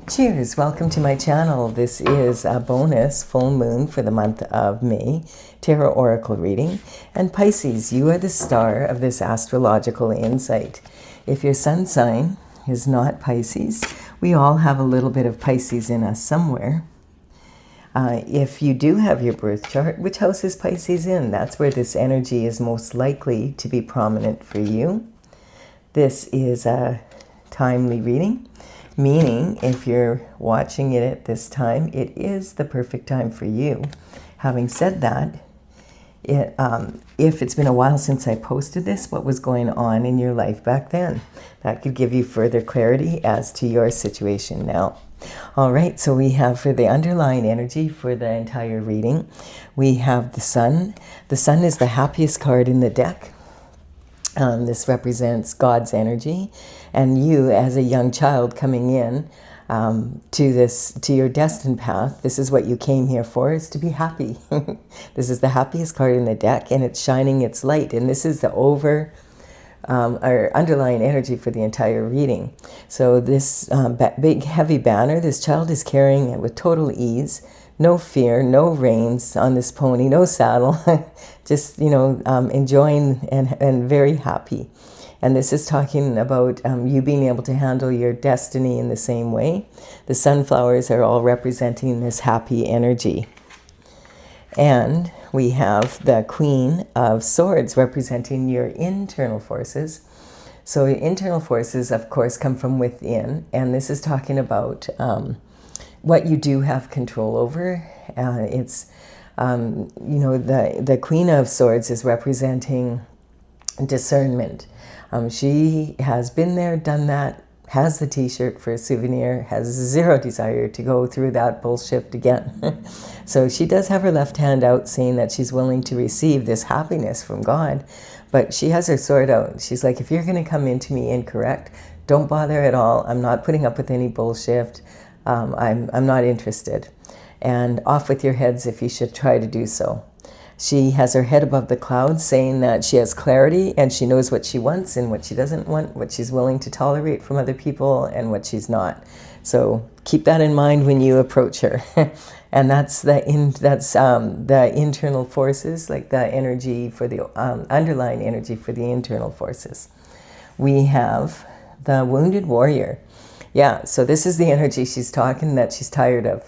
Cheers, welcome to my channel. This is a bonus full moon for the month of May, tarot oracle reading. And Pisces, you are the star of this astrological insight. If your sun sign is not Pisces, we all have a little bit of Pisces in us somewhere. If you do have your birth chart, which house is Pisces in? That's where this energy is most likely to be prominent for you. This is a timely reading. Meaning, if you're watching it at this time, it is the perfect time for you. Having said that, if it's been a while since I posted this, what was going on in your life back then? That could give you further clarity as to your situation now. All right, so we have for the underlying energy for the entire reading, we have the Sun. The Sun is the happiest card in the deck. This represents God's energy, and you as a young child coming in to your destined path. This is what you came here for, is to be happy. This is the happiest card in the deck, and it's shining its light. And this is the or underlying energy for the entire reading. So this big heavy banner, this child is carrying it with total ease. No fear, no reins on this pony, no saddle, just, enjoying and very happy. And this is talking about you being able to handle your destiny in the same way. The sunflowers are all representing this happy energy. And we have the Queen of Swords representing your internal forces. So your internal forces, of course, come from within. And this is talking about what you do have control over. The Queen of Swords is representing discernment. She has been there, done that, has the t-shirt for a souvenir, has zero desire to go through that bullshit again. So she does have her left hand out, saying that she's willing to receive this happiness from God, but she has her sword out. She's like, if you're going to come into me incorrect, don't bother at all. I'm not putting up with any bullshit. I'm not interested. And off with your heads if you should try to do so. She has her head above the clouds, saying that she has clarity and she knows what she wants and what she doesn't want, what she's willing to tolerate from other people and what she's not. So keep that in mind when you approach her. And that's the internal forces, like the energy for the underlying energy for the internal forces. We have the Wounded Warrior. Yeah, so this is the energy she's talking that she's tired of.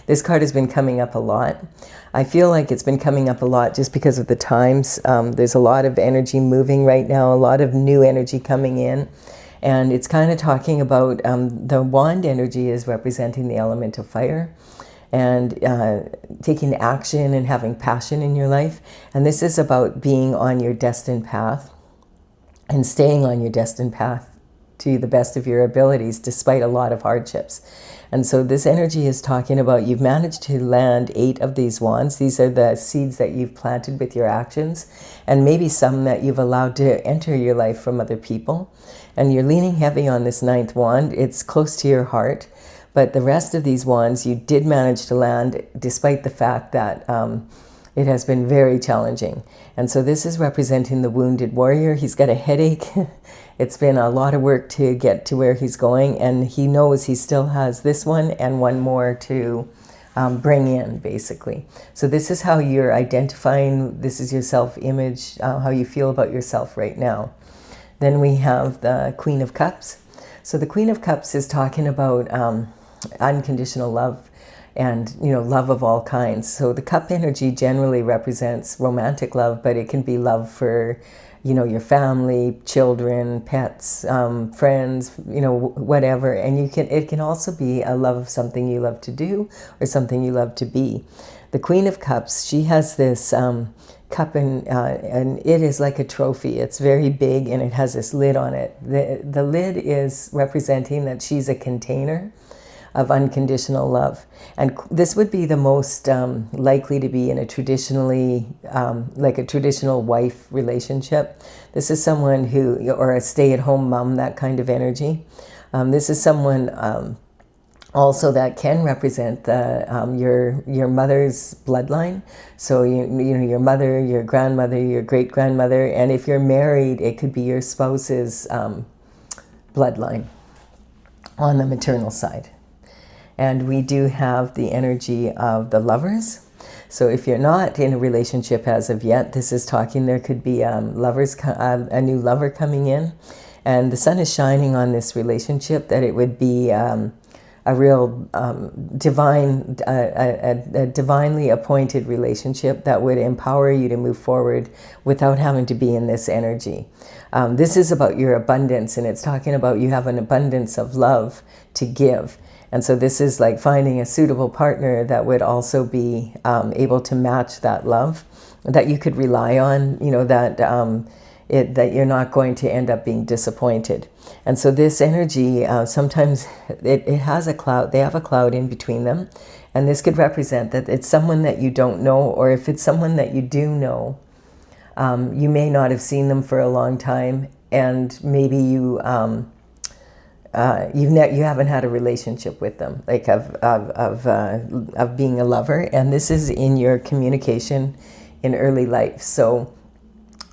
This card has been coming up a lot. I feel like it's been coming up a lot just because of the times. There's a lot of energy moving right now, a lot of new energy coming in. And it's kind of talking about the wand energy is representing the element of fire and taking action and having passion in your life. And this is about being on your destined path and staying on your destined path to the best of your abilities, despite a lot of hardships. And so this energy is talking about you've managed to land 8 of these wands. These are the seeds that you've planted with your actions, and maybe some that you've allowed to enter your life from other people. And you're leaning heavy on this 9th wand. It's close to your heart, but the rest of these wands you did manage to land, despite the fact that it has been very challenging. And so this is representing the Wounded Warrior. He's got a headache. It's been a lot of work to get to where he's going, and he knows he still has this one and one more to bring in, basically. So this is how you're identifying, this is your self-image, how you feel about yourself right now. Then we have the Queen of Cups. So the Queen of Cups is talking about unconditional love and, love of all kinds. So the cup energy generally represents romantic love, but it can be love for your family, children, pets, friends, whatever. And it can also be a love of something you love to do or something you love to be. The Queen of Cups, she has this cup and it is like a trophy. It's very big and it has this lid on it. The lid is representing that she's a container of unconditional love. And this would be the most likely to be in a traditionally, like a traditional wife relationship. This is someone who, or a stay-at-home mom, that kind of energy. This is someone also that can represent the your mother's bloodline. So your mother, your grandmother, your great-grandmother, and if you're married, it could be your spouse's bloodline on the maternal side. And we do have the energy of the Lovers. So if you're not in a relationship as of yet, this is talking, there could be a new lover coming in. And the sun is shining on this relationship, that it would be a real divinely appointed relationship that would empower you to move forward without having to be in this energy. This is about your abundance, and it's talking about you have an abundance of love to give. And so this is like finding a suitable partner that would also be able to match that love, that you could rely on, you know, that that you're not going to end up being disappointed. And so this energy, sometimes it has a cloud, they have a cloud in between them. And this could represent that it's someone that you don't know, or if it's someone that you do know, you may not have seen them for a long time, and maybe you haven't had a relationship with them, like of being a lover. And this is in your communication in early life. So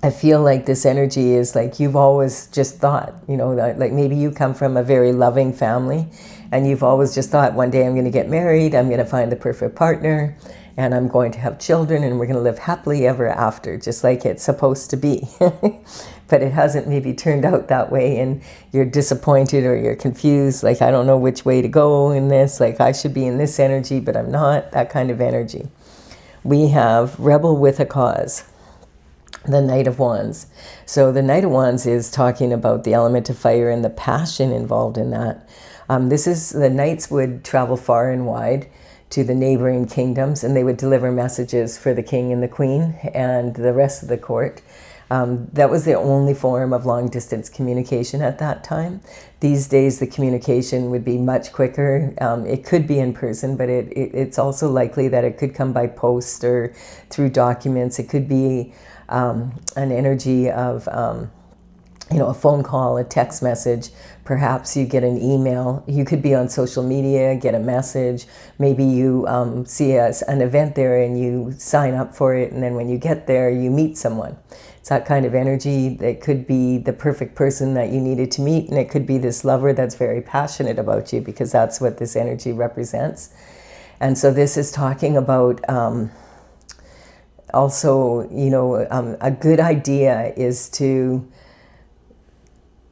I feel like this energy is like you've always just thought, you know, that like maybe you come from a very loving family, and you've always just thought, one day I'm going to get married, I'm going to find the perfect partner, and I'm going to have children, and we're going to live happily ever after, just like it's supposed to be. But it hasn't maybe turned out that way, and you're disappointed or you're confused, like I don't know which way to go in this, like I should be in this energy, but I'm not, that kind of energy. We have Rebel with a Cause, the Knight of Wands. So the Knight of Wands is talking about the element of fire and the passion involved in that. This is, the knights would travel far and wide to the neighboring kingdoms, and they would deliver messages for the king and the queen and the rest of the court. That was the only form of long distance communication at that time. These days the communication would be much quicker. It could be in person, but it's also likely that it could come by post or through documents. It could be an energy of you know, a phone call, a text message, perhaps you get an email, you could be on social media, get a message, maybe you see an event there and you sign up for it, and then when you get there you meet someone. It's that kind of energy. That could be the perfect person that you needed to meet, and it could be this lover that's very passionate about you, because that's what this energy represents. And so this is talking about also, you know, a good idea is to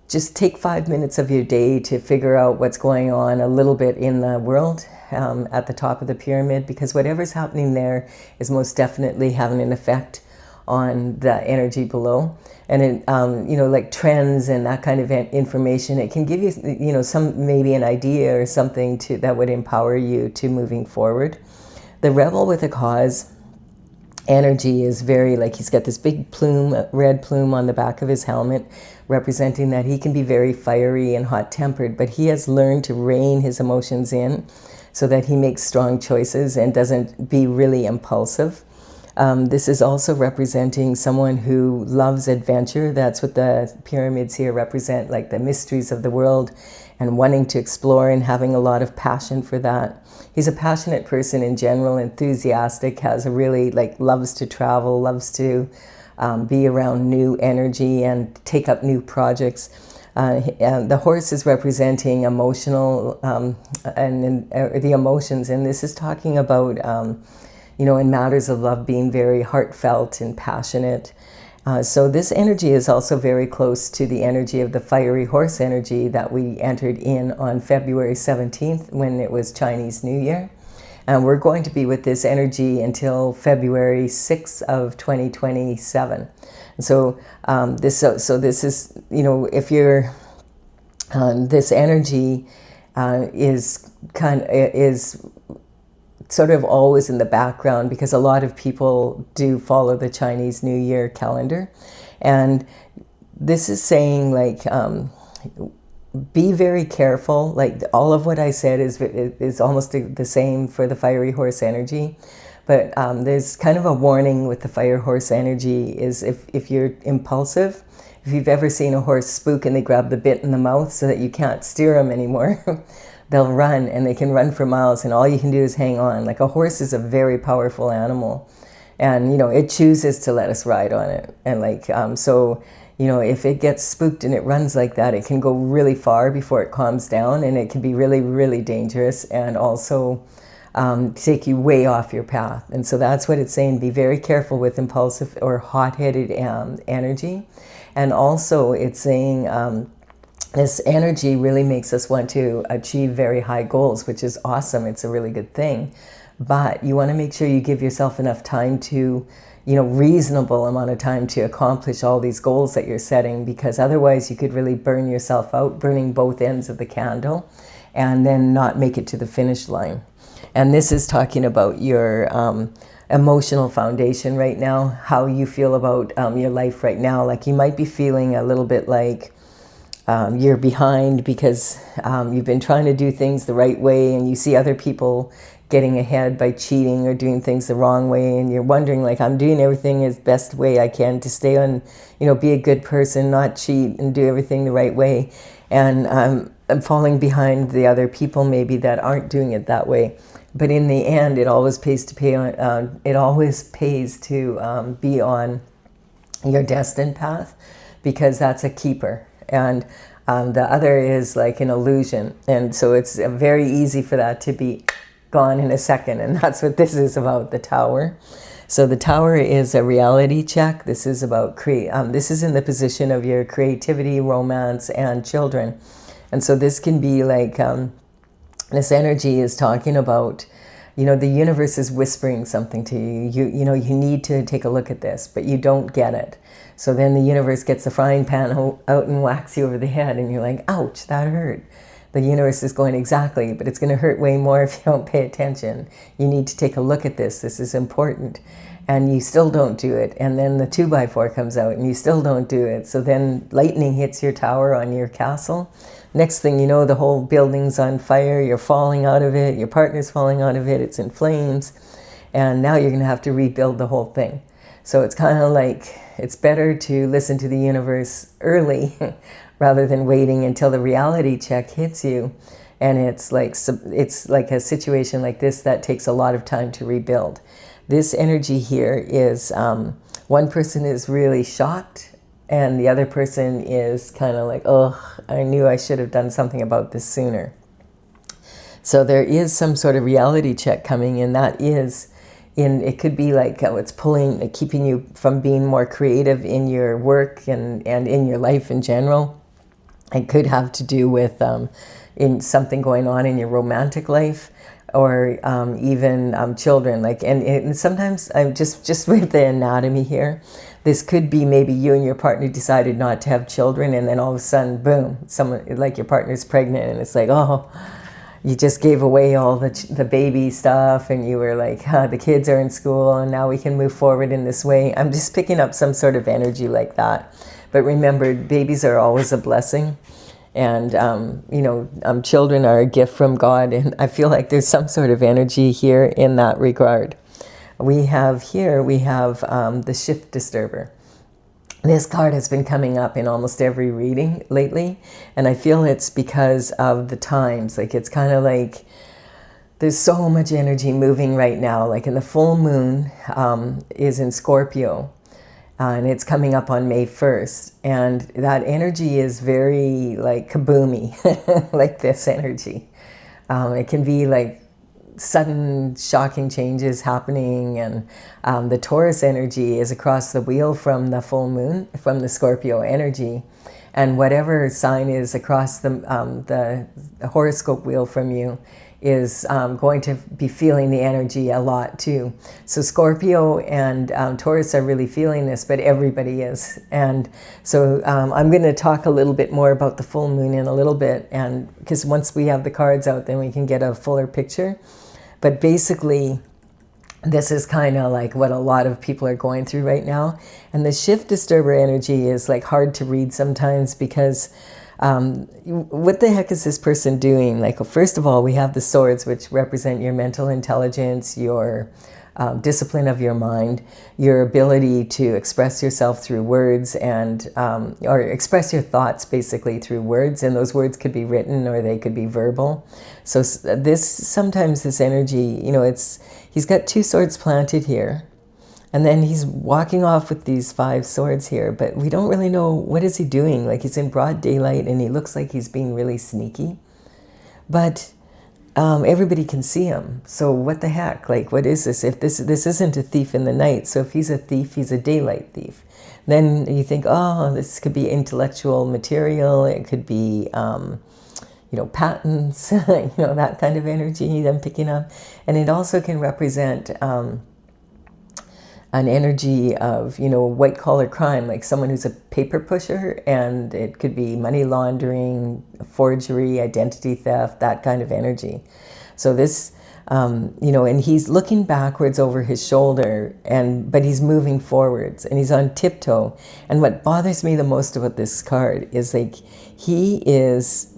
just take 5 minutes of your day to figure out what's going on a little bit in the world at the top of the pyramid, because whatever's happening there is most definitely having an effect on the energy below. And it, you know, like trends and that kind of information, it can give you, you know, maybe an idea or something that would empower you to moving forward. The Rebel with a Cause energy is very, like, he's got this big plume, red plume on the back of his helmet, representing that he can be very fiery and hot-tempered, but he has learned to rein his emotions in so that he makes strong choices and doesn't be really impulsive. This is also representing someone who loves adventure. That's what the pyramids here represent, like the mysteries of the world and wanting to explore and having a lot of passion for that. He's a passionate person in general, enthusiastic, has a really, like, loves to travel, loves to be around new energy and take up new projects. The horse is representing emotional the emotions, and this is talking about you know, in matters of love, being very heartfelt and passionate. So this energy is also very close to the energy of the fiery horse energy that we entered in on February 17th when it was Chinese New Year. And we're going to be with this energy until February 6th of 2027. And so this is, you know, if you're, this energy is sort of always in the background, because a lot of people do follow the Chinese New Year calendar. And this is saying, like, be very careful. Like, all of what I said is almost the same for the fiery horse energy. But there's kind of a warning with the fire horse energy is if you're impulsive, if you've ever seen a horse spook and they grab the bit in the mouth so that you can't steer them anymore, they'll run, and they can run for miles, and all you can do is hang on. Like, a horse is a very powerful animal, and, you know, it chooses to let us ride on it. And, like, so, You know, if it gets spooked and it runs like that, it can go really far before it calms down, and it can be really, really dangerous, and also take you way off your path. And so that's what it's saying. Be very careful with impulsive or hot-headed energy. And also it's saying this energy really makes us want to achieve very high goals, which is awesome. It's a really good thing. But you want to make sure you give yourself enough time to, you know, reasonable amount of time to accomplish all these goals that you're setting, because otherwise you could really burn yourself out, burning both ends of the candle, and then not make it to the finish line. And this is talking about your emotional foundation right now, how you feel about your life right now. Like you might be feeling a little bit like you're behind because you've been trying to do things the right way, and you see other people getting ahead by cheating or doing things the wrong way, and you're wondering, like, I'm doing everything as best way I can to stay on, you know, be a good person, not cheat, and do everything the right way, and I'm falling behind the other people maybe that aren't doing it that way. But in the end, it always pays to be on your destined path, because that's a keeper, and the other is like an illusion, and so it's very easy for that to be gone in a second. And that's what this is about, the Tower. So the Tower is a reality check. This is about this is in the position of your creativity, romance, and children. And so this can be like this energy is talking about, you know, the universe is whispering something to you. You know, you need to take a look at this, but you don't get it. So then the universe gets the frying pan out and whacks you over the head, and you're like, ouch, that hurt. The universe is going, exactly, but it's going to hurt way more if you don't pay attention. You need to take a look at this. This is important. And you still don't do it. And then the 2x4 comes out and you still don't do it. So then lightning hits your tower on your castle. Next thing you know, the whole building's on fire. You're falling out of it. Your partner's falling out of it. It's in flames. And now you're going to have to rebuild the whole thing. So it's kind of like, it's better to listen to the universe early rather than waiting until the reality check hits you. And it's like a situation like this that takes a lot of time to rebuild. This energy here is, one person is really shocked, and the other person is kind of like, oh, I knew I should have done something about this sooner. So there is some sort of reality check coming, and that is, it could be like it's keeping you from being more creative in your work and in your life in general. It could have to do with in something going on in your romantic life, or even children. Like, and sometimes I'm just with the anatomy here, this could be maybe you and your partner decided not to have children, and then all of a sudden, boom, someone like your partner's pregnant, and it's like, oh, you just gave away all the baby stuff, and you were like, the kids are in school, and now we can move forward in this way. I'm just picking up some sort of energy like that. But remember, babies are always a blessing. And, you know, children are a gift from God. And I feel like there's some sort of energy here in that regard. We have the shift disturber. This card has been coming up in almost every reading lately. And I feel it's because of the times. Like, it's kind of like there's so much energy moving right now. Like, in the full moon is in Scorpio. And it's coming up on May 1st. And that energy is very, like, kaboomy, like this energy. It can be, like, sudden, shocking changes happening. And the Taurus energy is across the wheel from the full moon, from the Scorpio energy. And whatever sign is across the horoscope wheel from you is going to be feeling the energy a lot too. So Scorpio and Taurus are really feeling this, but everybody is. And so I'm going to talk a little bit more about the full moon in a little bit, and because once we have the cards out, then we can get a fuller picture. But basically, this is kind of like what a lot of people are going through right now. And the shift disturber energy is like hard to read sometimes, because what the heck is this person doing? Like, well, first of all, we have the swords, which represent your mental intelligence, your discipline of your mind, your ability to express yourself through words, and or express your thoughts basically through words. And those words could be written or they could be verbal. So sometimes this energy, you know, he's got two swords planted here. And then he's walking off with these 5 swords here, but we don't really know what is he doing. Like, he's in broad daylight and he looks like he's being really sneaky. But everybody can see him. So what the heck? Like, what is this? If this isn't a thief in the night, so if he's a thief, he's a daylight thief. Then you think, oh, this could be intellectual material. It could be, you know, patents, you know, that kind of energy I'm picking up. And it also can represent an energy of, you know, white collar crime, like someone who's a paper pusher, and it could be money laundering, forgery, identity theft, that kind of energy. So this, you know, and he's looking backwards over his shoulder, but he's moving forwards and he's on tiptoe. And what bothers me the most about this card is, like, he is,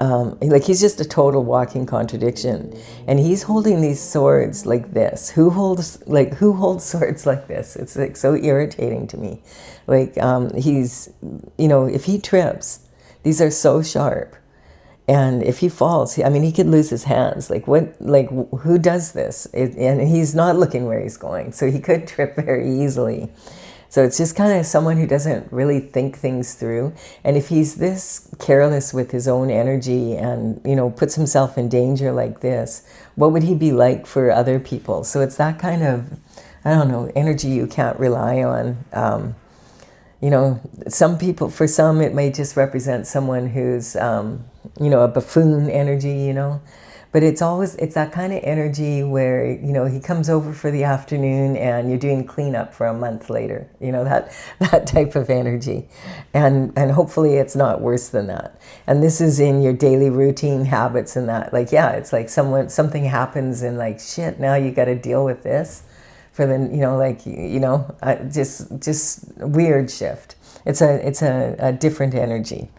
like, he's just a total walking contradiction, and he's holding these swords like this. Who holds swords like this? It's like so irritating to me. Like, he's, you know, if he trips, these are so sharp, and if he falls, I mean, he could lose his hands. Like, what? Like, who does this? And he's not looking where he's going, so he could trip very easily. So it's just kind of someone who doesn't really think things through. And if he's this careless with his own energy and, you know, puts himself in danger like this, what would he be like for other people? So it's that kind of, I don't know, energy you can't rely on. You know, some people, for some, it may just represent someone who's, you know, a buffoon energy, you know. But it's that kind of energy where, you know, he comes over for the afternoon and you're doing cleanup for a month later, you know, that type of energy. And hopefully it's not worse than that. And this is in your daily routine habits and that. Like, yeah, it's like something happens and, like, shit, now you got to deal with this for the, you know, like, you know, just weird shift. It's a different energy.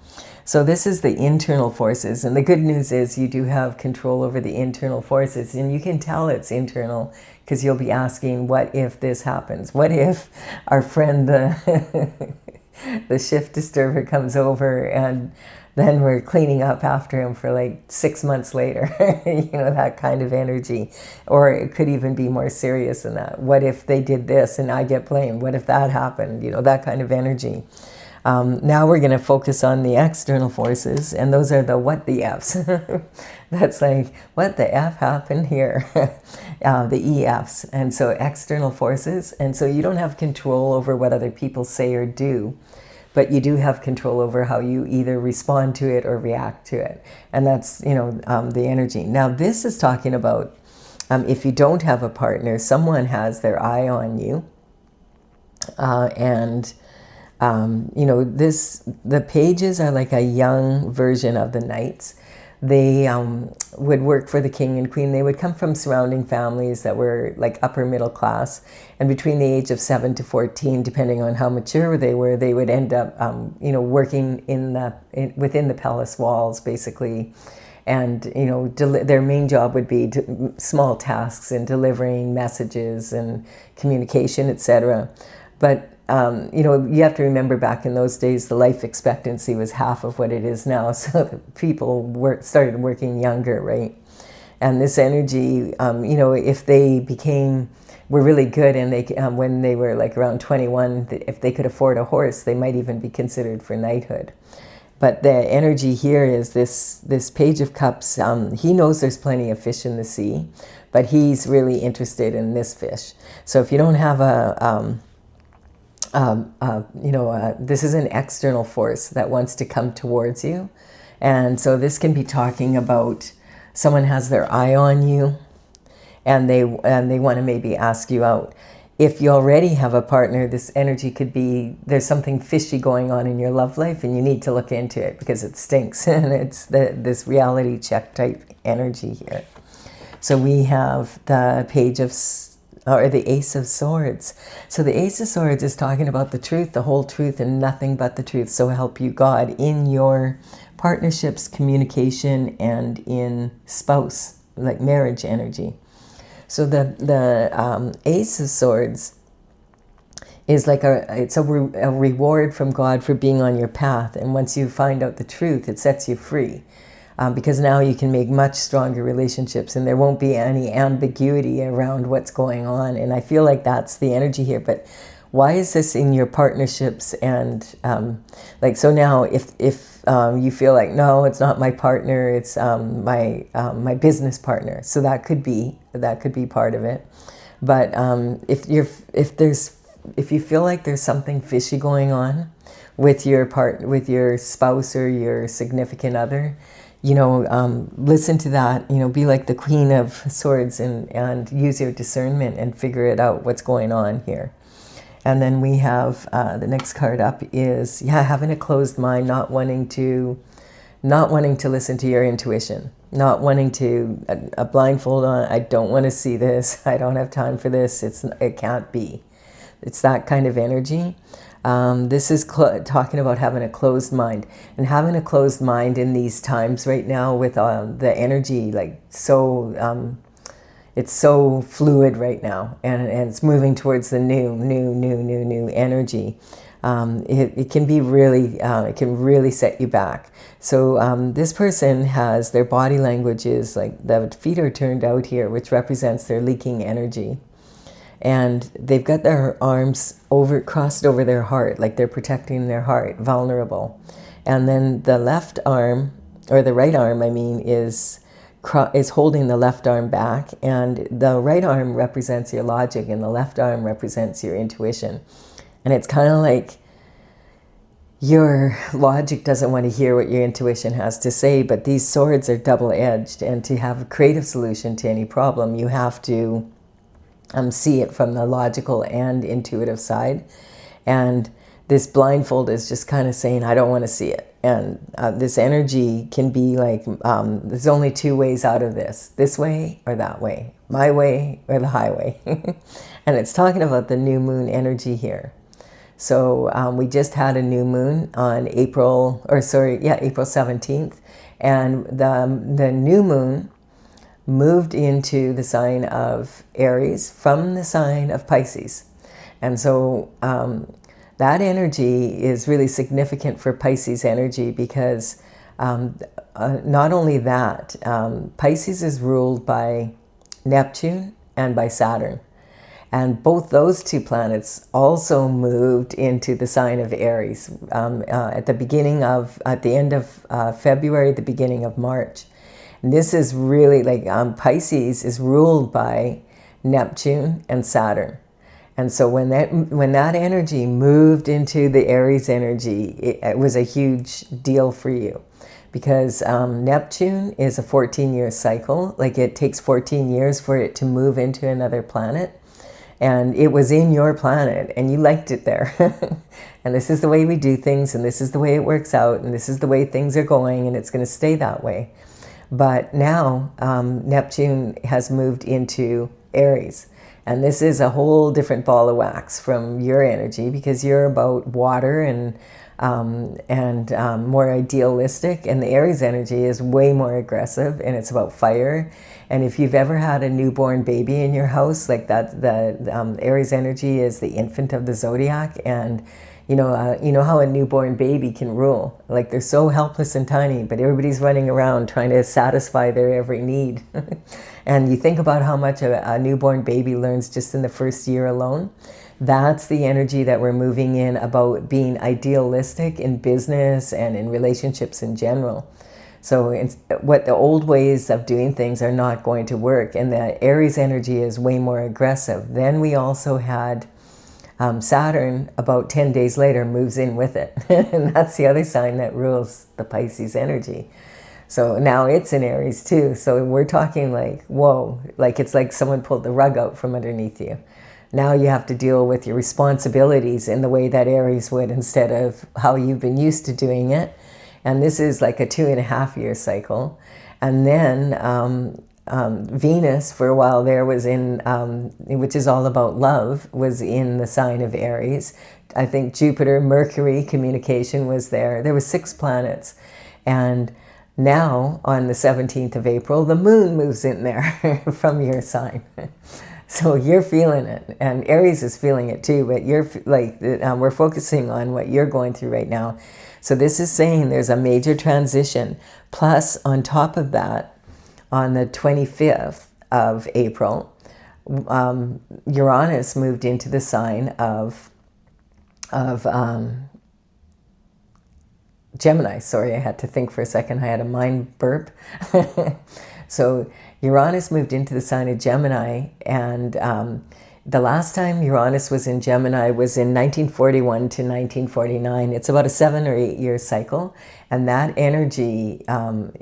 So this is the internal forces, and the good news is you do have control over the internal forces, and you can tell it's internal because you'll be asking, what if this happens? What if our friend, the shift disturber, comes over and then we're cleaning up after him for like 6 months later, you know, that kind of energy. Or it could even be more serious than that. What if they did this and I get blamed? What if that happened? You know, that kind of energy. Now we're going to focus on the external forces, and those are the what the F's. That's like, what the F happened here? The EFs. And so external forces. And so you don't have control over what other people say or do, but you do have control over how you either respond to it or react to it. And that's, you know, the energy. Now this is talking about if you don't have a partner, someone has their eye on you. You know, the pages are like a young version of the knights. They would work for the king and queen. They would come from surrounding families that were like upper middle class. And between the age of 7 to 14, depending on how mature they were, they would end up, you know, working within the palace walls, basically. And, you know, their main job would be small tasks in delivering messages and communication, etc. But you know, you have to remember back in those days, the life expectancy was half of what it is now. So people started working younger, right? And this energy, you know, if they were really good and they, when they were like around 21, if they could afford a horse, they might even be considered for knighthood. But the energy here is this Page of Cups. He knows there's plenty of fish in the sea, but he's really interested in this fish. So if you don't have you know, this is an external force that wants to come towards you. And so this can be talking about someone has their eye on you and they want to maybe ask you out. If you already have a partner, this energy could be there's something fishy going on in your love life and you need to look into it because it stinks. And it's this reality check type energy here. So we have the Page of, or the Ace of Swords. So the Ace of Swords is talking about the truth, the whole truth, and nothing but the truth. So help you God in your partnerships, communication, and in spouse, like marriage energy. So the Ace of Swords is like it's a reward from God for being on your path. And once you find out the truth, it sets you free. because now you can make much stronger relationships and there won't be any ambiguity around what's going on. And I feel like that's the energy here. But why is this in your partnerships? And like, so now if you feel like, no, it's not my partner, it's my business partner. So that could be part of it. But if you feel like there's something fishy going on with your spouse or your significant other, you know, listen to that, you know, be like the Queen of Swords and use your discernment and figure it out, what's going on here. And then we have the next card up is, having a closed mind, not wanting to listen to your intuition, not wanting to a blindfold on. I don't want to see this. I don't have time for this. It can't be. It's that kind of energy. This is talking about having a closed mind, and having a closed mind in these times right now with the energy, like, so it's so fluid right now, and it's moving towards the new energy. It can be really, it can really set you back. So this person has, their body language is like the feet are turned out here, which represents their leaking energy. And they've got their arms crossed over their heart, like they're protecting their heart, vulnerable. And then the left arm, or the right arm, I mean, is holding the left arm back, and the right arm represents your logic and the left arm represents your intuition. And it's kind of like your logic doesn't want to hear what your intuition has to say, but these swords are double-edged, and to have a creative solution to any problem, you have to see it from the logical and intuitive side. And this blindfold is just kind of saying, I don't want to see it. And this energy can be like, there's only two ways out of this way or that way, my way or the highway. And it's talking about the new moon energy here. So we just had a new moon on April 17th. And the new moon moved into the sign of Aries from the sign of Pisces. And so that energy is really significant for Pisces energy because not only that, Pisces is ruled by Neptune and by Saturn. And both those two planets also moved into the sign of Aries at the end of February, the beginning of March. And this is really like Pisces is ruled by Neptune and Saturn. And so when that energy moved into the Aries energy, it was a huge deal for you, because Neptune is a 14-year cycle. Like, it takes 14 years for it to move into another planet. And it was in your planet and you liked it there. And this is the way we do things, and this is the way it works out, and this is the way things are going, and it's going to stay that way. But now Neptune has moved into Aries. And this is a whole different ball of wax from your energy, because you're about water and more idealistic. And the Aries energy is way more aggressive, and it's about fire. And if you've ever had a newborn baby in your house, like that, the Aries energy is the infant of the zodiac. And you know how a newborn baby can rule. Like, they're so helpless and tiny, but everybody's running around trying to satisfy their every need. And you think about how much a newborn baby learns just in the first year alone. That's the energy that we're moving in, about being idealistic in business and in relationships in general. So what the old ways of doing things are not going to work. And the Aries energy is way more aggressive. Then we also had Saturn, about 10 days later, moves in with it. And that's the other sign that rules the Pisces energy. So now it's in Aries too. So we're talking like, whoa, like it's like someone pulled the rug out from underneath you. Now you have to deal with your responsibilities in the way that Aries would, instead of how you've been used to doing it. And this is like a 2.5-year cycle. And then Venus, for a while there, was in, which is all about love, was in the sign of Aries. I think Jupiter, Mercury, communication was there. There were 6 planets. And now, on the 17th of April, the moon moves in there from your sign. So you're feeling it, and Aries is feeling it too, but you're like, we're focusing on what you're going through right now. So this is saying there's a major transition. Plus, on top of that, on the 25th of April, Uranus moved into the sign of Gemini. Sorry, I had to think for a second. I had a mind burp. So Uranus moved into the sign of Gemini, and the last time Uranus was in Gemini was in 1941 to 1949. It's about a 7 or 8 year cycle, and that energy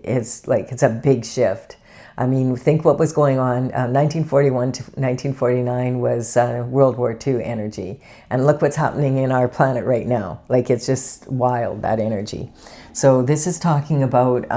is like, it's a big shift. I mean, think what was going on. 1941 to 1949 was World War II energy. And look what's happening in our planet right now. Like, it's just wild, that energy. So this is talking about,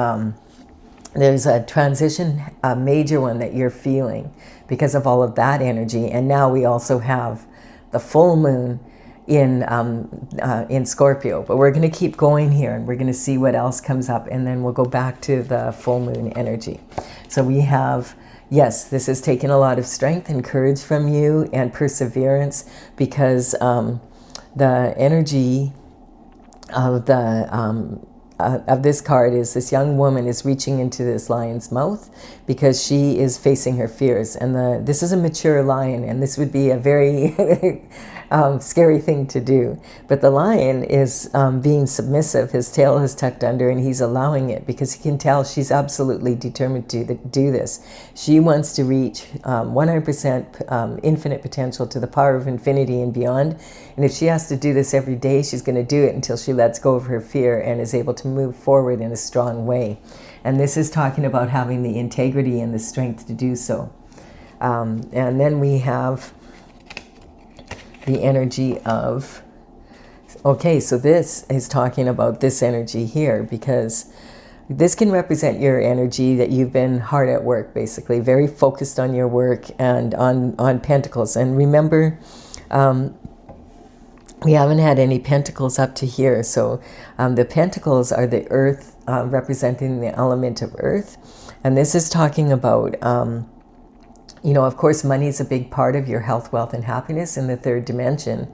there's a transition, a major one that you're feeling because of all of that energy. And now we also have the full moon in Scorpio. But we're going to keep going here, and we're going to see what else comes up, and then we'll go back to the full moon energy. So we have, yes, this has taken a lot of strength and courage from you and perseverance, because the energy of this card is this young woman is reaching into this lion's mouth because she is facing her fears. And this is a mature lion, and this would be a very scary thing to do. But the lion is being submissive. His tail is tucked under, and he's allowing it because he can tell she's absolutely determined to do this. She wants to reach 100% infinite potential, to the power of infinity and beyond. And if she has to do this every day, she's going to do it until she lets go of her fear and is able to move forward in a strong way. And this is talking about having the integrity and the strength to do so. And then we have the energy of, okay, so this is talking about this energy here, because this can represent your energy that you've been hard at work, basically, very focused on your work and on pentacles. And remember, we haven't had any pentacles up to here. So the pentacles are the earth, representing the element of earth. And this is talking about, you know, of course, money is a big part of your health, wealth, and happiness in the third dimension.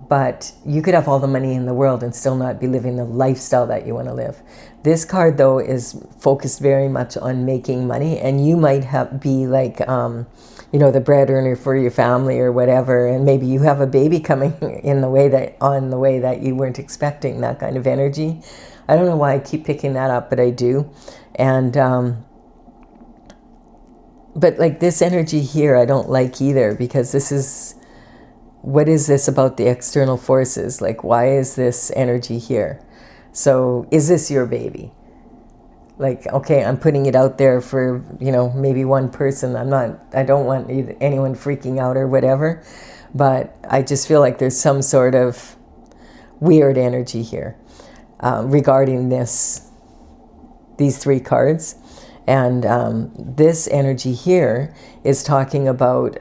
But you could have all the money in the world and still not be living the lifestyle that you want to live. This card, though, is focused very much on making money. And you might be like, you know, the bread earner for your family or whatever. And maybe you have a baby coming on the way that you weren't expecting, that kind of energy. I don't know why I keep picking that up, but I do. And but like this energy here, I don't like either, because this is, what is this about the external forces? Like, why is this energy here? So is this your baby? Like, okay, I'm putting it out there for, you know, maybe one person. I don't want anyone freaking out or whatever, but I just feel like there's some sort of weird energy here regarding these three cards. And this energy here is talking about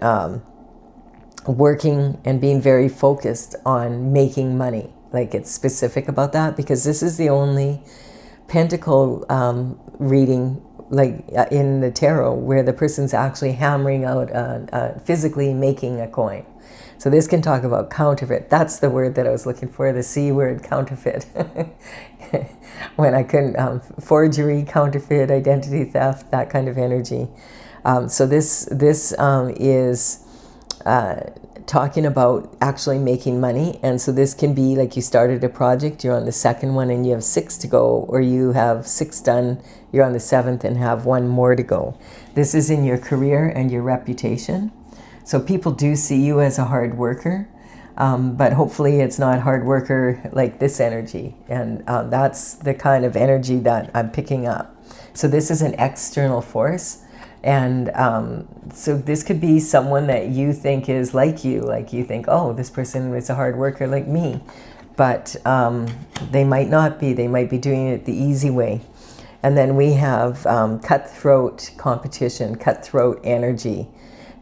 working and being very focused on making money. Like, it's specific about that, because this is the only pentacle reading, like in the tarot, where the person's actually hammering out, physically making a coin. So this can talk about counterfeit. That's the word that I was looking for, the C word, counterfeit. When I couldn't, forgery, counterfeit, identity theft, that kind of energy. So this is talking about actually making money. And so this can be like, you started a project, you're on the second one and you have 6 to go, or you have 6 done, you're on the 7th and have 1 more to go. This is in your career and your reputation. So people do see you as a hard worker, but hopefully it's not hard worker like this energy. And that's the kind of energy that I'm picking up. So this is an external force. And so this could be someone that you think is like you think, oh, this person is a hard worker like me. But they might not be. They might be doing it the easy way. And then we have cutthroat competition, cutthroat energy.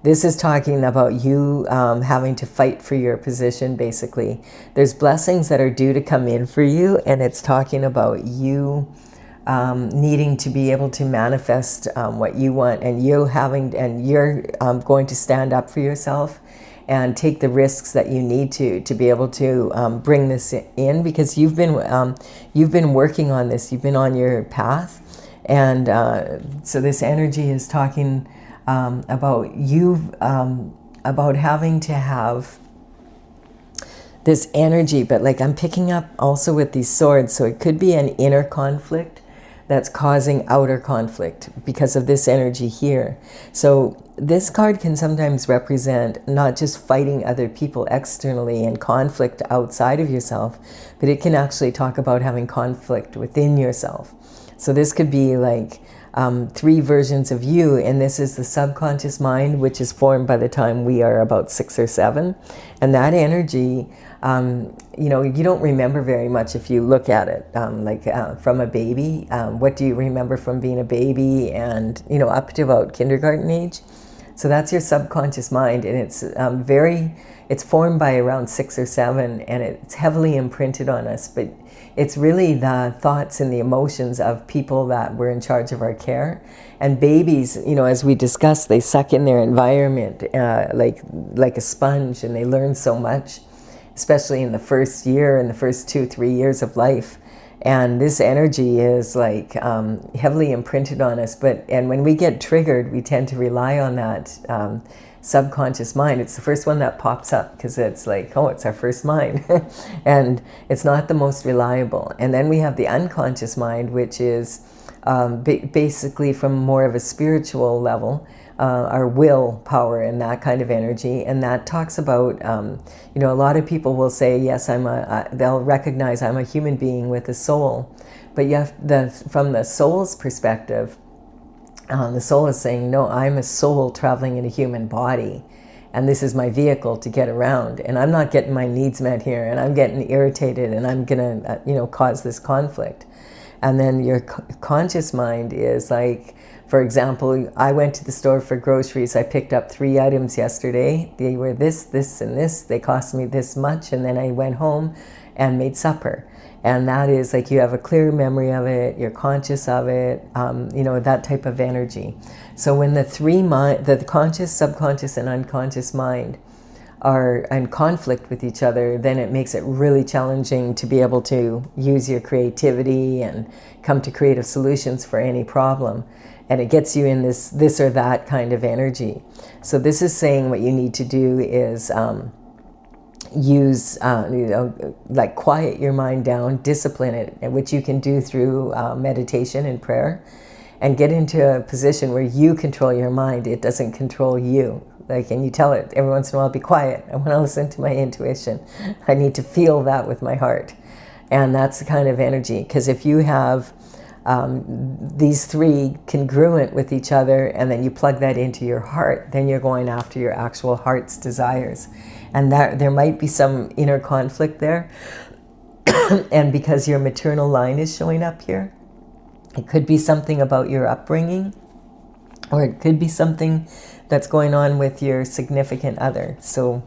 This is talking about you having to fight for your position, basically. There's blessings that are due to come in for you, and it's talking about you needing to be able to manifest what you want, and you're going to stand up for yourself, and take the risks that you need to be able to bring this in, because you've been working on this, you've been on your path. And so this energy is talking about you, about having to have this energy, but like I'm picking up also with these swords, so it could be an inner conflict that's causing outer conflict because of this energy here. So this card can sometimes represent not just fighting other people externally and conflict outside of yourself, but it can actually talk about having conflict within yourself. So this could be like three versions of you, and this is the subconscious mind, which is formed by the time we are about 6 or 7. And that energy, you know, you don't remember very much if you look at it, from a baby. What do you remember from being a baby and, you know, up to about kindergarten age? So that's your subconscious mind, and it's formed by around 6 or 7, and it's heavily imprinted on us, but it's really the thoughts and the emotions of people that were in charge of our care. And babies, you know, as we discussed, they suck in their environment like a sponge, and they learn so much, especially in the first year and the first 2-3 years of life. And this energy is like heavily imprinted on us. And when we get triggered, we tend to rely on that subconscious mind. It's the first one that pops up because it's like, oh, it's our first mind. And it's not the most reliable. And then we have the unconscious mind, which is basically from more of a spiritual level, our will power and that kind of energy. And that talks about, you know, a lot of people will say, yes, they'll recognize I'm a human being with a soul. But you have from the soul's perspective, the soul is saying, no, I'm a soul traveling in a human body, and this is my vehicle to get around, and I'm not getting my needs met here, and I'm getting irritated, and I'm gonna, you know, cause this conflict. And then your conscious mind is like, for example, I went to the store for groceries. I picked up 3 items yesterday. They were this, this, and this. They cost me this much, and then I went home and made supper. And that is like, you have a clear memory of it, you're conscious of it, you know, that type of energy. So when the conscious, subconscious, and unconscious mind are in conflict with each other, then it makes it really challenging to be able to use your creativity and come to creative solutions for any problem. And it gets you in this or that kind of energy. So this is saying what you need to do is use, you know, like quiet your mind down, discipline it, which you can do through meditation and prayer, and get into a position where you control your mind. It doesn't control you. Like, and you tell it every once in a while, be quiet. I want to listen to my intuition. I need to feel that with my heart. And that's the kind of energy. Because if you have these 3 congruent with each other, and then you plug that into your heart, then you're going after your actual heart's desires. And that there might be some inner conflict there. And because your maternal line is showing up here, it could be something about your upbringing, or it could be something that's going on with your significant other. So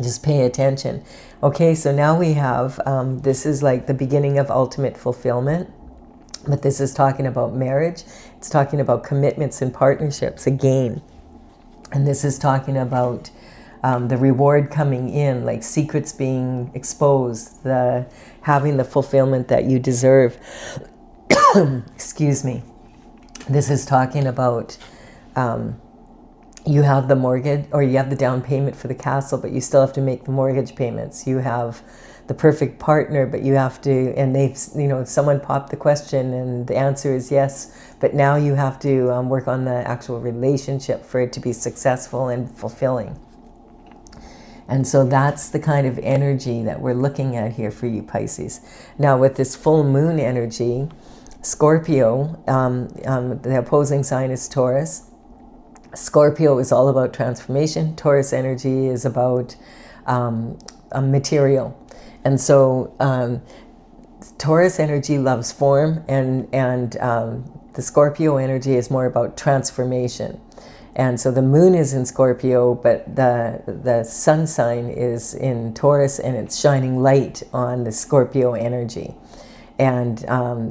just pay attention. Okay, so now we have, this is like the beginning of ultimate fulfillment. But this is talking about marriage. It's talking about commitments and partnerships again. And this is talking about the reward coming in, like secrets being exposed, having the fulfillment that you deserve. Excuse me. This is talking about you have the mortgage, or you have the down payment for the castle, but you still have to make the mortgage payments. You have the perfect partner, but you have to, and they've, you know, someone popped the question and the answer is yes, but now you have to work on the actual relationship for it to be successful and fulfilling. And so that's the kind of energy that we're looking at here for you, Pisces. Now with this full moon energy, Scorpio, the opposing sign is Taurus. Scorpio is all about transformation. Taurus energy is about material. And so Taurus energy loves form, and the Scorpio energy is more about transformation. And so the moon is in Scorpio, but the sun sign is in Taurus, and it's shining light on the Scorpio energy. And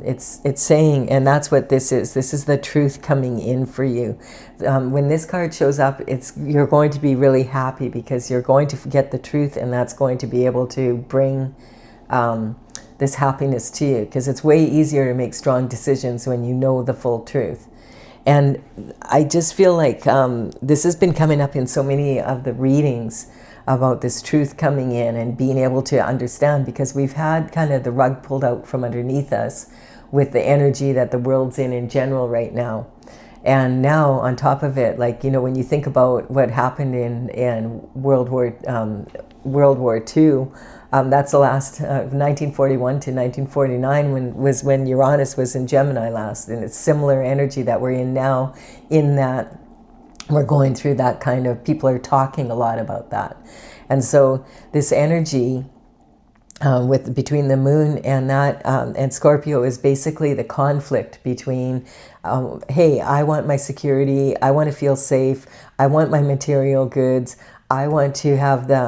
it's saying, and that's what this is. This is the truth coming in for you. When this card shows up, you're going to be really happy because you're going to get the truth, and that's going to be able to bring this happiness to you, because it's way easier to make strong decisions when you know the full truth. And I just feel like this has been coming up in so many of the readings about this truth coming in and being able to understand, because we've had kind of the rug pulled out from underneath us with the energy that the world's in general right now. And now on top of it, like, you know, when you think about what happened in World War II, that's the last 1941 to 1949 when Uranus was in Gemini last, and it's similar energy that we're in now, in that we're going through that kind of, people are talking a lot about that. And so this energy between the moon and that and Scorpio is basically the conflict between, hey, I want my security, I want to feel safe, I want my material goods, I want to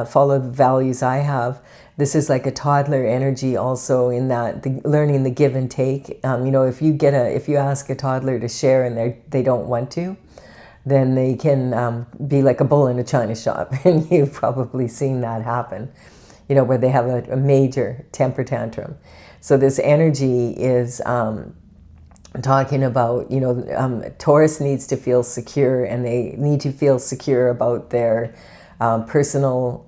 follow the values I have. This is like a toddler energy also, in that learning the give and take. You know, if you ask a toddler to share and they don't want to, then they can be like a bull in a china shop. And you've probably seen that happen, you know, where they have a major temper tantrum. So this energy is talking about, you know, Taurus needs to feel secure, and they need to feel secure about their personal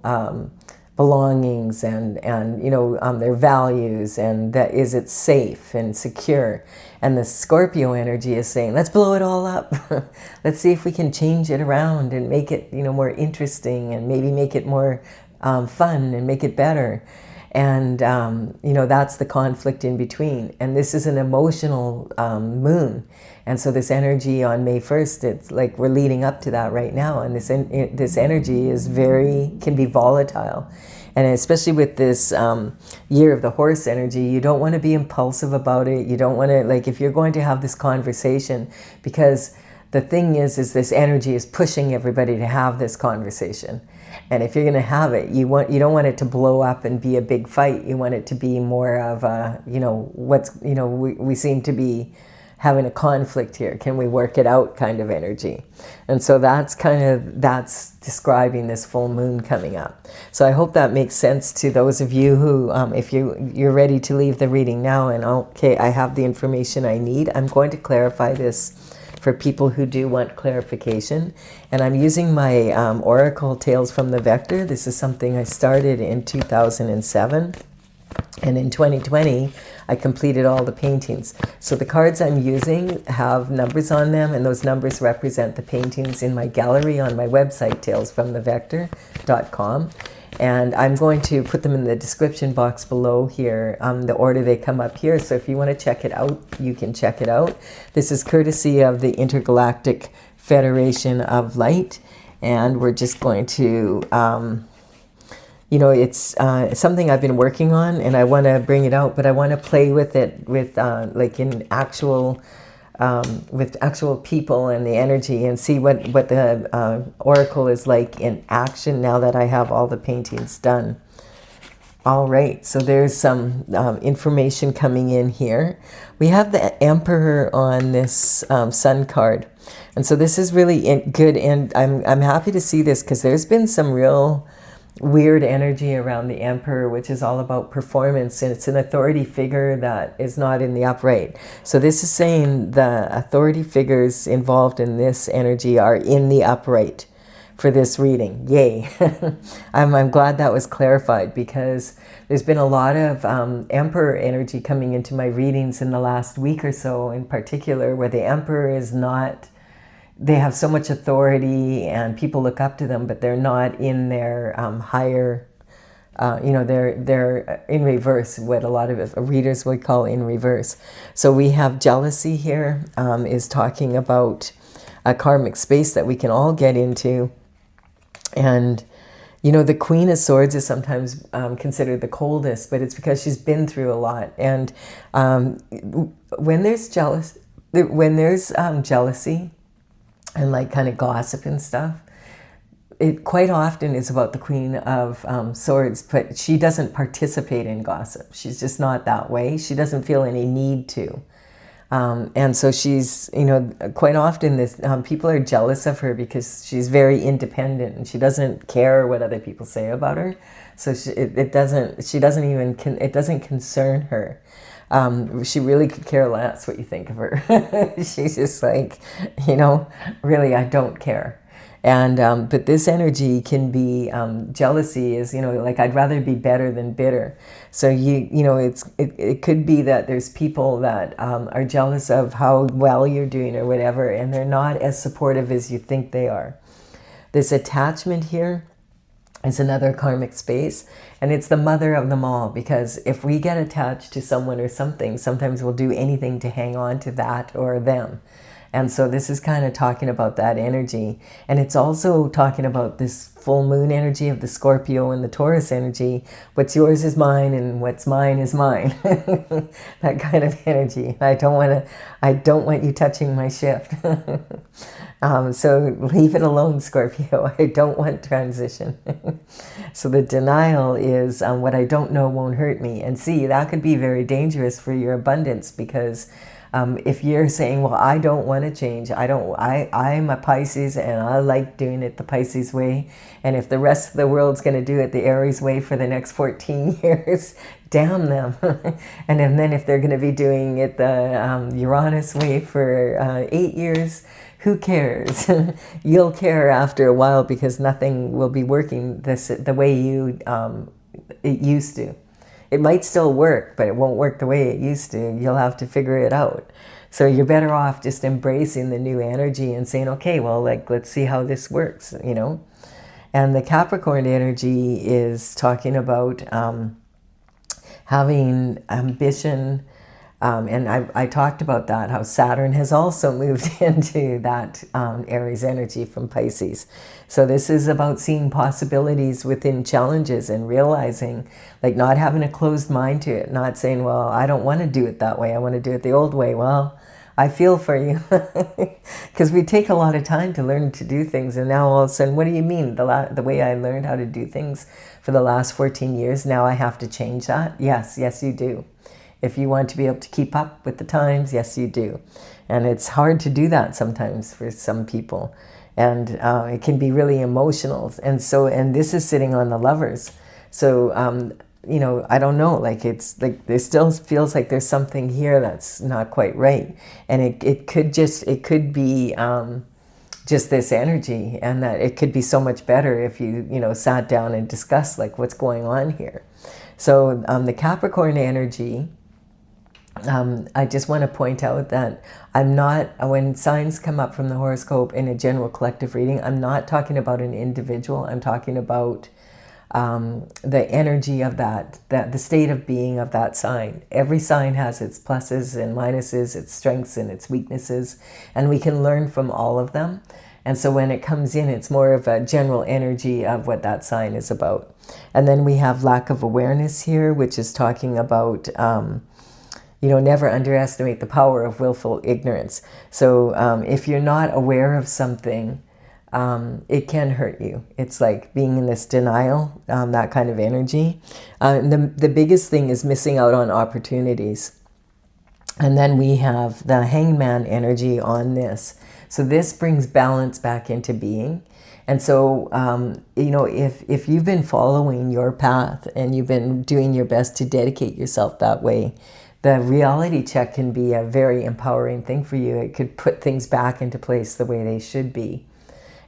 belongings and you know, their values, and that is it safe and secure. And the Scorpio energy is saying, let's blow it all up. Let's see if we can change it around and make it, you know, more interesting, and maybe make it more fun and make it better. And you know, that's the conflict in between. And this is an emotional moon. And so this energy on May 1st, it's like we're leading up to that right now. And this energy is can be volatile. And especially with this year of the horse energy, you don't want to be impulsive about it. You don't want to, like, if you're going to have this conversation, because the thing is this energy is pushing everybody to have this conversation. And if you're going to have it, you don't want it to blow up and be a big fight. You want it to be more of a, you know, we seem to be having a conflict here. Can we work it out kind of energy? And so that's describing this full moon coming up. So I hope that makes sense to those of you who, if you're ready to leave the reading now and, okay, I have the information I need. I'm going to clarify this for people who do want clarification. And I'm using my Oracle Tales from the Vector. This is something I started in 2007. And in 2020, I completed all the paintings. So the cards I'm using have numbers on them, and those numbers represent the paintings in my gallery on my website, talesfromthevector.com. And I'm going to put them in the description box below here, the order they come up here. So if you want to check it out, you can check it out. This is courtesy of the Intergalactic Federation of Light. And we're just going to... you know, it's something I've been working on, and I want to bring it out, but I want to play with it with like in actual with actual people and the energy, and see what the oracle is like in action now that I have all the paintings done. All right, so there's some information coming in here. We have the Emperor on this Sun card, and so this is really good, and I'm happy to see this, because there's been some real weird energy around the Emperor, which is all about performance, and it's an authority figure that is not in the upright. So this is saying the authority figures involved in this energy are in the upright for this reading. Yay. I'm glad that was clarified, because there's been a lot of Emperor energy coming into my readings in the last week or so, in particular, where the Emperor is not... They have so much authority and people look up to them, but they're not in their higher, you know, they're in reverse, what a lot of readers would call in reverse. So we have jealousy here, is talking about a karmic space that we can all get into. And, you know, the Queen of Swords is sometimes considered the coldest, but it's because she's been through a lot. And when there's jealousy, and like kind of gossip and stuff, it quite often is about the Queen of Swords, but she doesn't participate in gossip. She's just not that way. She doesn't feel any need to. And so she's, quite often this people are jealous of her because she's very independent and she doesn't care what other people say about her. So it doesn't concern her. She really could care less what you think of her. She's just like, really, I don't care. And but this energy can be jealousy is, like I'd rather be better than bitter. So it could be that there's people that are jealous of how well you're doing or whatever, and they're not as supportive as you think they are. This attachment here is another karmic space, and it's the mother of them all, because if we get attached to someone or something, sometimes we'll do anything to hang on to that or them. And so this is kind of talking about that energy. And it's also talking about this full moon energy of the Scorpio and the Taurus energy. What's yours is mine and what's mine is mine. That kind of energy. I don't want you touching my shift. So leave it alone, Scorpio. I don't want transition. So the denial is what I don't know won't hurt me. And see, that could be very dangerous for your abundance, because if you're saying, well, I don't want to change, I'm a Pisces and I like doing it the Pisces way, and if the rest of the world's going to do it the Aries way for the next 14 years, damn them. And then if they're going to be doing it the Uranus way for 8 years, who cares? You'll care after a while, because nothing will be working the way it used to. It might still work, but it won't work the way it used to. You'll have to figure it out. So you're better off just embracing the new energy and saying, okay, well, let's see how this works, And the Capricorn energy is talking about having ambition. And I talked about that, how Saturn has also moved into that Aries energy from Pisces. So this is about seeing possibilities within challenges and realizing, like, not having a closed mind to it, not saying, well, I don't want to do it that way, I want to do it the old way. Well, I feel for you, because we take a lot of time to learn to do things, and now all of a sudden, what do you mean? The way I learned how to do things for the last 14 years, now I have to change that? Yes, you do. If you want to be able to keep up with the times, yes, you do. And it's hard to do that sometimes for some people. And it can be really emotional. And this is sitting on the Lovers. So, I don't know, it's like, there still feels like there's something here that's not quite right. And it could be just this energy, and that it could be so much better if you, sat down and discussed, like, what's going on here. So the Capricorn energy, I just want to point out that I'm not, when signs come up from the horoscope in a general collective reading, I'm not talking about an individual. I'm talking about the energy of the state of being of that sign. Every sign has its pluses and minuses, its strengths and its weaknesses, and we can learn from all of them. And so when it comes in, it's more of a general energy of what that sign is about. And then we have lack of awareness here, which is talking about never underestimate the power of willful ignorance. So if you're not aware of something, it can hurt you. It's like being in this denial, that kind of energy. The biggest thing is missing out on opportunities. And then we have the hangman energy on this. So this brings balance back into being. And so, if you've been following your path and you've been doing your best to dedicate yourself that way, the reality check can be a very empowering thing for you. It could put things back into place the way they should be.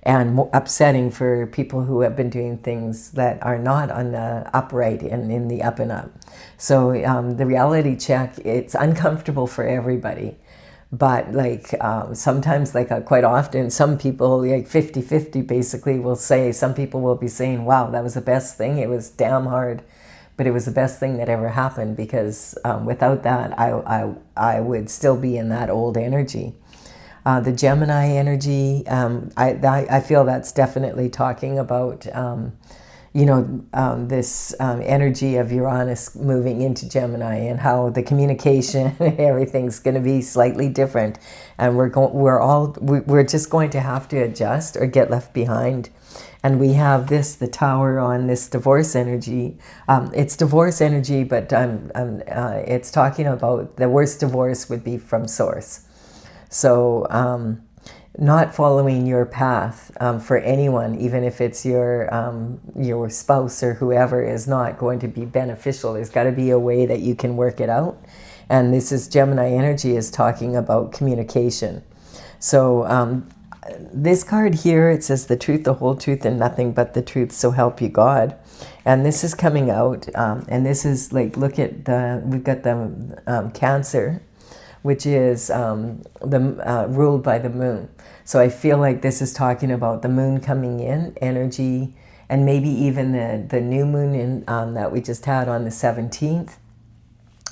And upsetting for people who have been doing things that are not on the upright and in the up and up. So the reality check, it's uncomfortable for everybody. But sometimes, quite often, some people, 50-50 basically, will say, some people will be saying, wow, that was the best thing. It was damn hard, but it was the best thing that ever happened, because without that, I would still be in that old energy. The Gemini energy, I feel that's definitely talking about, this energy of Uranus moving into Gemini, and how the communication and everything's going to be slightly different, and we're just going to have to adjust or get left behind. And we have the Tower on this divorce energy. It's divorce energy, but it's talking about the worst divorce would be from source. So not following your path for anyone, even if it's your spouse or whoever, is not going to be beneficial. There's got to be a way that you can work it out. And this is Gemini energy is talking about communication. So this card here, it says the truth, the whole truth, and nothing but the truth, so help you God. And this is coming out, and this is like, look at we've got the Cancer, which is ruled by the moon. So I feel like this is talking about the moon coming in, energy, and maybe even the new moon that we just had on the 17th.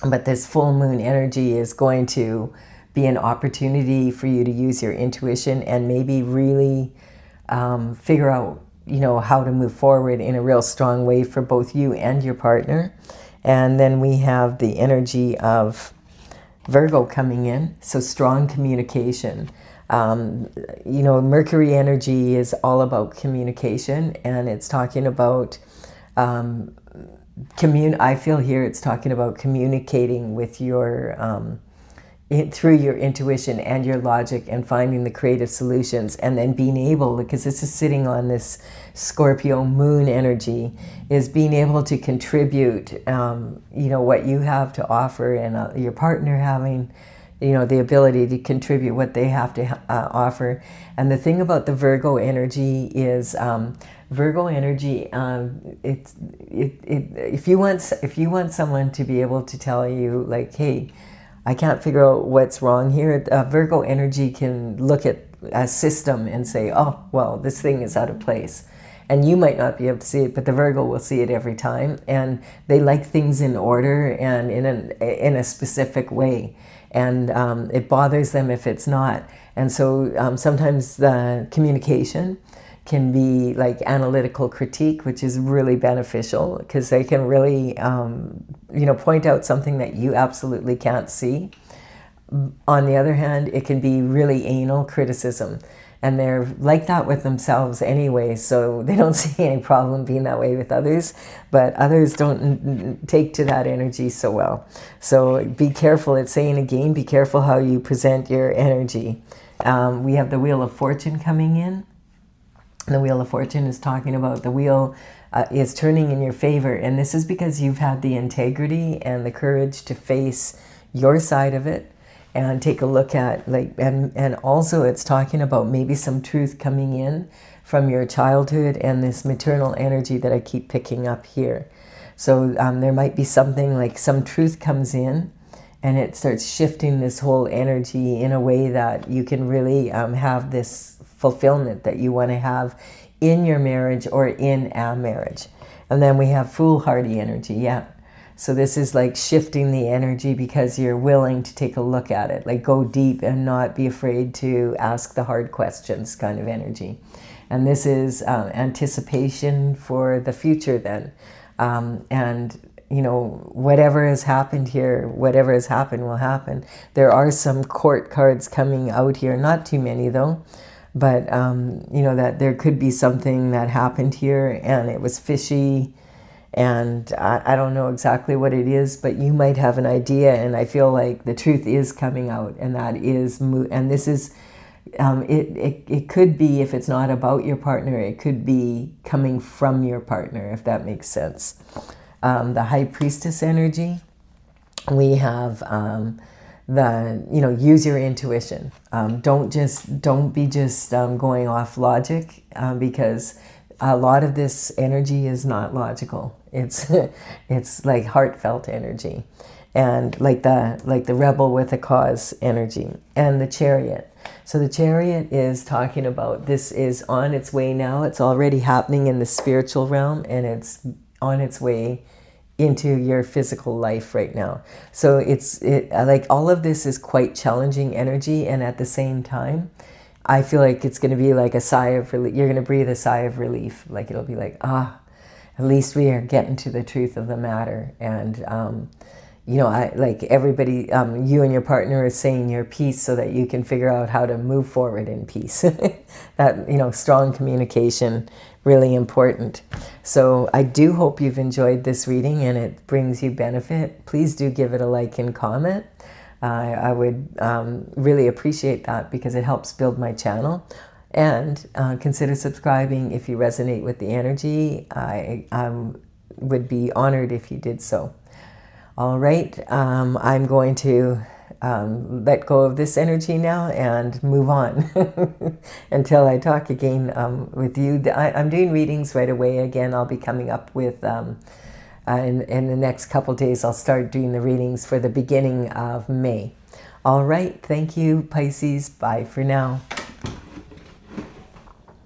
But this full moon energy is going to be an opportunity for you to use your intuition and maybe really figure out, how to move forward in a real strong way for both you and your partner. And then we have the energy of Virgo coming in, so strong communication. Mercury energy is all about communication, and it's talking about I feel here it's talking about communicating with your through your intuition and your logic, and finding the creative solutions, and then being able, because this is sitting on this Scorpio moon energy, is being able to contribute what you have to offer, and your partner having the ability to contribute what they have to offer. And the thing about the Virgo energy is Virgo energy, if you want someone to be able to tell you, like, hey, I can't figure out what's wrong here, Virgo energy can look at a system and say, oh, well, this thing is out of place. And you might not be able to see it, but the Virgo will see it every time. And they like things in order and in a specific way. And it bothers them if it's not. And so sometimes the communication can be like analytical critique, which is really beneficial, because they can really, point out something that you absolutely can't see. On the other hand, it can be really anal criticism. And they're like that with themselves anyway, so they don't see any problem being that way with others, but others don't take to that energy so well. So be careful. It's saying again, be careful how you present your energy. We have the Wheel of Fortune coming in. The Wheel of Fortune is talking about the wheel is turning in your favor, and this is because you've had the integrity and the courage to face your side of it and take a look at, and also it's talking about maybe some truth coming in from your childhood and this maternal energy that I keep picking up here. So there might be something like some truth comes in, and it starts shifting this whole energy in a way that you can really have this fulfillment that you want to have in your marriage or in a marriage. And then we have foolhardy energy, yeah. So this is like shifting the energy because you're willing to take a look at it, like go deep and not be afraid to ask the hard questions kind of energy. And this is anticipation for the future then. And whatever has happened here, whatever has happened will happen. There are some court cards coming out here, not too many though, but that there could be something that happened here and it was fishy, and I don't know exactly what it is, but you might have an idea. And I feel like the truth is coming out, and that is, and this is, it could be, if it's not about your partner, it could be coming from your partner, if that makes sense. The High Priestess energy, we have use your intuition. Don't be just going off logic, because a lot of this energy is not logical. It's like heartfelt energy, and like the rebel with a cause energy. And the Chariot. So the Chariot is talking about, this is on its way now. It's already happening in the spiritual realm, and it's on its way into your physical life right now. So like all of this is quite challenging energy, and at the same time, I feel like it's going to be like a sigh of relief. You're going to breathe a sigh of relief. Like it'll be like, ah. at least we are getting to the truth of the matter. And you know, like everybody, you and your partner are saying your piece so that you can figure out how to move forward in peace. That, you know, strong communication, really important. So I do hope you've enjoyed this reading and it brings you benefit. Please do give it a like and comment. I would really appreciate that because it helps build my channel. And consider subscribing if you resonate with the energy. I would be honored if you did so. All right, I'm going to let go of this energy now and move on until I talk again with you. I'm doing readings right away again. I'll be coming up with, in the next couple days, I'll start doing the readings for the beginning of May. All right, thank you, Pisces. Bye for now.